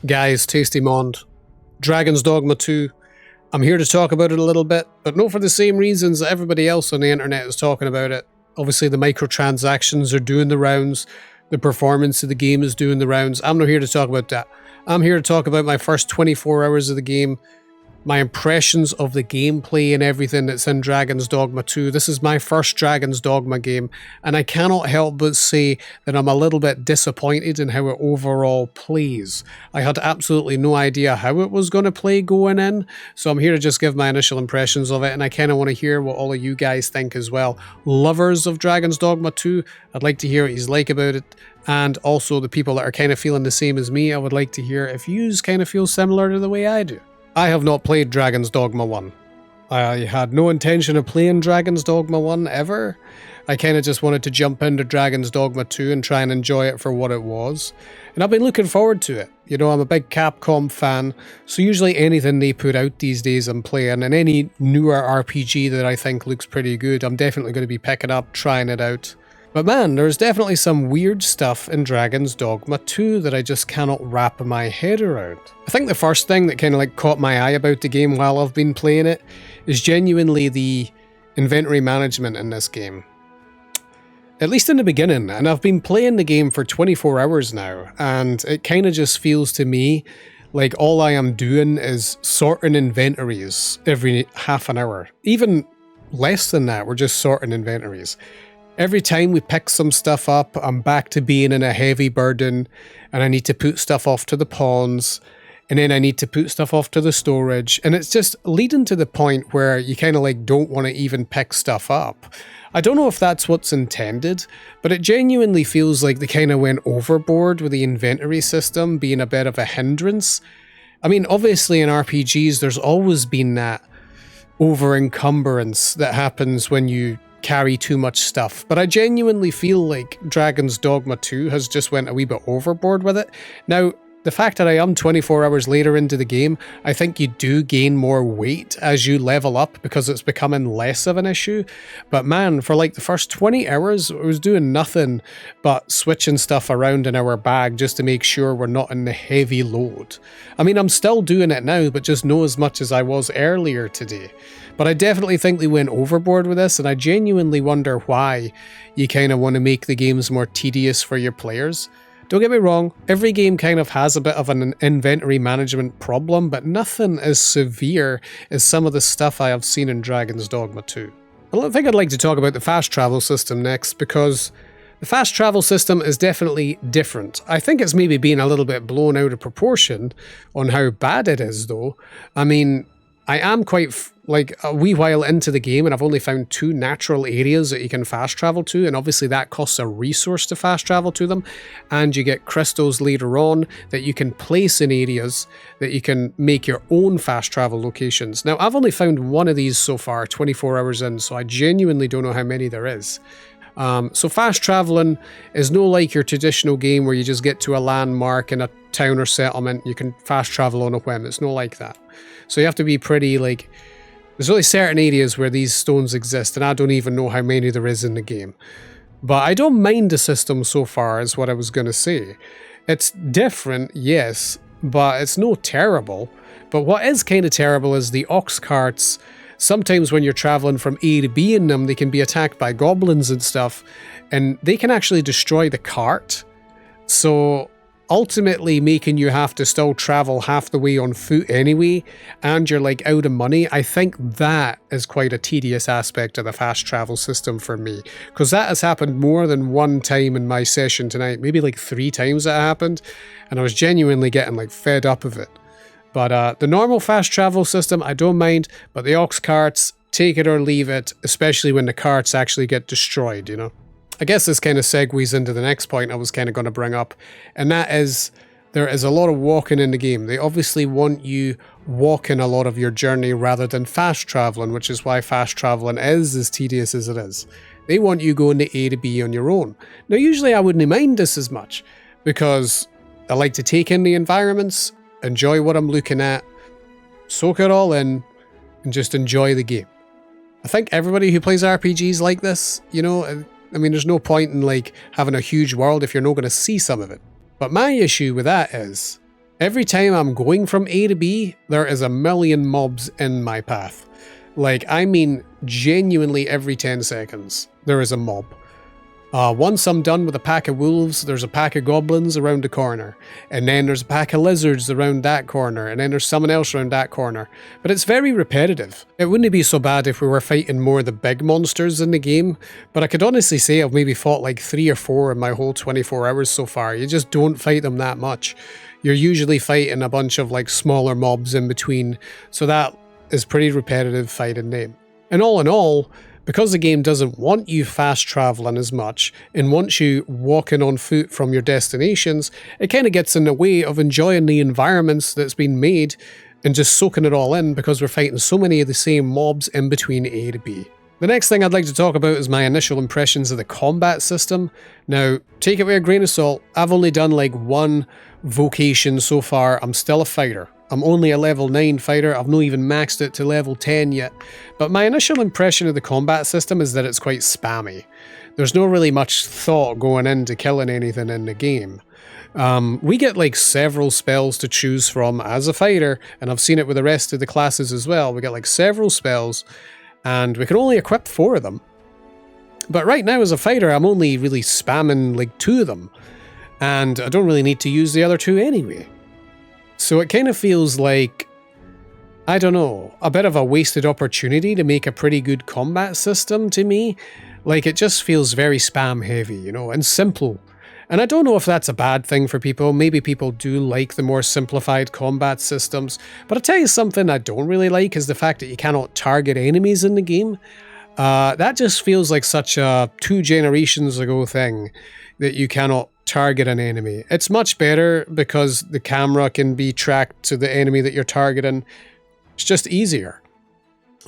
Guys, Tasty Mond, Dragon's Dogma 2. I'm here to talk about it a little bit, but not for the same reasons that everybody else on the internet is talking about it. Obviously, the microtransactions are doing the rounds, the performance of the game is doing the rounds. I'm not here to talk about that. I'm here to talk about my first 24 hours of the game, my impressions of the gameplay and everything that's in Dragon's Dogma 2. This is my first Dragon's Dogma game, and I cannot help but say that I'm a little bit disappointed in how it overall plays. I had absolutely no idea how it was going to play going in, so I'm here to just give my initial impressions of it, and I kind of want to hear what all of you guys think as well. Lovers of Dragon's Dogma 2, I'd like to hear what you like about it, and also the people that are kind of feeling the same as me, I would like to hear if yous kind of feel similar to the way I do. I have not played Dragon's Dogma 1. I had no intention of playing Dragon's Dogma 1 ever. I kind of just wanted to jump into Dragon's Dogma 2 and try and enjoy it for what it was. And I've been looking forward to it. You know, I'm a big Capcom fan, so usually anything they put out these days I'm playing, and any newer RPG that I think looks pretty good, I'm definitely going to be picking up, trying it out. But man, there's definitely some weird stuff in Dragon's Dogma 2 that I just cannot wrap my head around. I think the first thing that kind of caught my eye about the game while I've been playing it is genuinely the inventory management in this game. At least in the beginning, and I've been playing the game for 24 hours now, and it kind of just feels to me like all I am doing is sorting inventories every half an hour. Even less than that, we're just sorting inventories. Every time we pick some stuff up, I'm back to being in a heavy burden, and I need to put stuff off to the pawns, and then I need to put stuff off to the storage, and it's just leading to the point where you kind of don't want to even pick stuff up. I don't know if that's what's intended, but it genuinely feels like they kind of went overboard with the inventory system being a bit of a hindrance. I mean, obviously in RPGs, there's always been that over-encumbrance that happens when you carry too much stuff, but I genuinely feel like Dragon's Dogma 2 has just went a wee bit overboard with it. Now, the fact that I am 24 hours later into the game, I think you do gain more weight as you level up because it's becoming less of an issue. But man, for the first 20 hours, I was doing nothing but switching stuff around in our bag just to make sure we're not in the heavy load. I mean, I'm still doing it now, but just not as much as I was earlier today. But I definitely think they went overboard with this, and I genuinely wonder why you kind of want to make the games more tedious for your players. Don't get me wrong, every game kind of has a bit of an inventory management problem, but nothing as severe as some of the stuff I have seen in Dragon's Dogma 2. I think I'd like to talk about the fast travel system next, because the fast travel system is definitely different. I think it's maybe being a little bit blown out of proportion on how bad it is, though. I mean, I am quite a wee while into the game, and I've only found 2 natural areas that you can fast travel to, and obviously that costs a resource to fast travel to them, and you get crystals later on that you can place in areas that you can make your own fast travel locations. Now, I've only found 1 of these so far, 24 hours in, so I genuinely don't know how many there is. So fast traveling is no like your traditional game where you just get to a landmark in a town or settlement, you can fast travel on a whim. It's no like that. So you have to be pretty there's only certain areas where these stones exist, and I don't even know how many there is in the game. But I don't mind the system so far, is what I was going to say. It's different, yes, but it's no terrible. But what is kind of terrible is the ox carts. Sometimes when you're traveling from A to B in them, they can be attacked by goblins and stuff, and they can actually destroy the cart. So ultimately making you have to still travel half the way on foot anyway, and you're out of money. I think that is quite a tedious aspect of the fast travel system for me, because that has happened more than one time in my session tonight, maybe 3 times that happened, and I was genuinely getting fed up of it. But the normal fast travel system, I don't mind, but the ox carts, take it or leave it, especially when the carts actually get destroyed, you know? I guess this kind of segues into the next point I was kind of going to bring up, and that is there is a lot of walking in the game. They obviously want you walking a lot of your journey rather than fast traveling, which is why fast traveling is as tedious as it is. They want you going to A to B on your own. Now, usually I wouldn't mind this as much, because I like to take in the environments, enjoy what I'm looking at, soak it all in, and just enjoy the game. I think everybody who plays RPGs like this, you know, I mean, there's no point in having a huge world if you're not going to see some of it. But my issue with that is Every time I'm going from A to B, there is a million mobs in my path. Like, I mean, genuinely every 10 seconds, there is a mob. Once I'm done with a pack of wolves, there's a pack of goblins around the corner. And then there's a pack of lizards around that corner. And then there's someone else around that corner. But it's very repetitive. It wouldn't be so bad if we were fighting more of the big monsters in the game. But I could honestly say I've maybe fought like 3 or 4 in my whole 24 hours so far. You just don't fight them that much. You're usually fighting a bunch of like smaller mobs in between. So that is pretty repetitive fighting name. And all in all, because the game doesn't want you fast traveling as much and wants you walking on foot from your destinations, it kind of gets in the way of enjoying the environments that's been made and just soaking it all in because we're fighting so many of the same mobs in between A to B. The next thing I'd like to talk about is my initial impressions of the combat system. Now, take it with a grain of salt, I've only done like 1 vocation so far. I'm still a fighter. I'm only a level 9 fighter, I've not even maxed it to level 10 yet, but my initial impression of the combat system is that it's quite spammy. There's not really much thought going into killing anything in the game. We get like several spells to choose from as a fighter, and I've seen it with the rest of the classes as well. We get like several spells, and we can only equip 4 of them. But right now as a fighter, I'm only really spamming like 2 of them, and I don't really need to use the other 2 anyway. So it kind of feels like, I don't know, a bit of a wasted opportunity to make a pretty good combat system to me. Like, it just feels very spam heavy, you know, and simple. And I don't know if that's a bad thing for people. Maybe people do like the more simplified combat systems. But I'll tell you something I don't really like is the fact that you cannot target enemies in the game. That just feels like such a 2 generations ago thing that you cannot target an enemy. It's much better because the camera can be tracked to the enemy that you're targeting. It's just easier.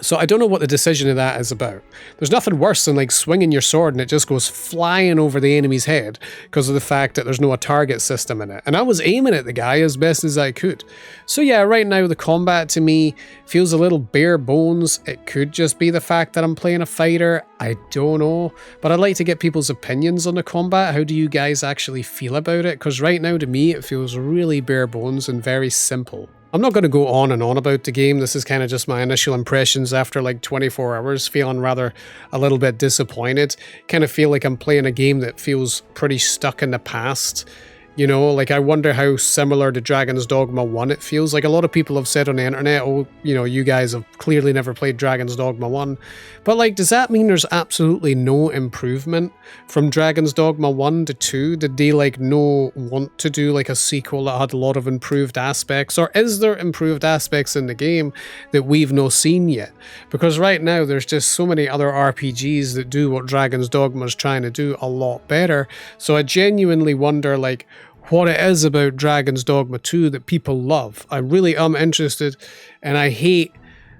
So I don't know what the decision of that is about. There's nothing worse than like swinging your sword and it just goes flying over the enemy's head because of the fact that there's no target system in it. And I was aiming at the guy as best as I could. So yeah, right now the combat to me feels a little bare bones. It could just be the fact that I'm playing a fighter. I don't know. But I'd like to get people's opinions on the combat. How do you guys actually feel about it? Because right now to me it feels really bare bones and very simple. I'm not going to go on and on about the game. This is kind of just my initial impressions after like 24 hours, feeling rather a little bit disappointed. Kind of feel like I'm playing a game that feels pretty stuck in the past. You know, like I wonder how similar to Dragon's Dogma 1 it feels. Like a lot of people have said on the internet, oh, you know, you guys have clearly never played Dragon's Dogma 1. But like, does that mean there's absolutely no improvement from Dragon's Dogma 1 to 2? Did they like want to do like a sequel that had a lot of improved aspects? Or is there improved aspects in the game that we've not seen yet? Because right now there's just so many other RPGs that do what Dragon's Dogma is trying to do a lot better. So I genuinely wonder like, what it is about Dragon's Dogma 2 that people love. I really am interested, and I hate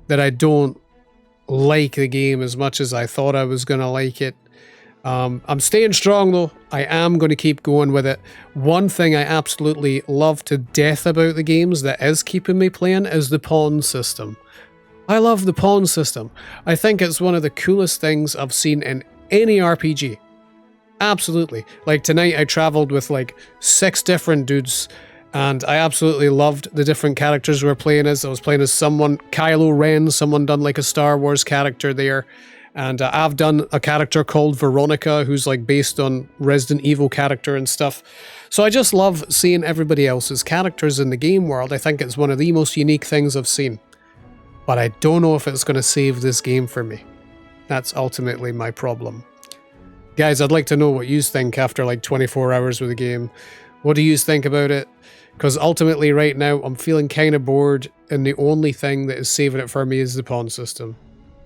that I don't like the game as much as I thought I was going to like it. I'm staying strong though. I am going to keep going with it. One thing I absolutely love to death about the games that is keeping me playing is the pawn system. I love the pawn system. I think it's one of the coolest things I've seen in any RPG. Absolutely. Like tonight I traveled with like 6 different dudes and I absolutely loved the different characters we were playing as. I was playing as someone, Kylo Ren, someone done like a Star Wars character there. And I've done a character called Veronica who's like based on Resident Evil character and stuff. So I just love seeing everybody else's characters in the game world. I think it's one of the most unique things I've seen. But I don't know if it's going to save this game for me. That's ultimately my problem. Guys, I'd like to know what you think after like 24 hours with the game. What do you think about it? Because ultimately right now I'm feeling kind of bored and the only thing that is saving it for me is the pawn system.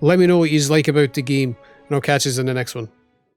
Let me know what you like about the game and I'll catch you in the next one.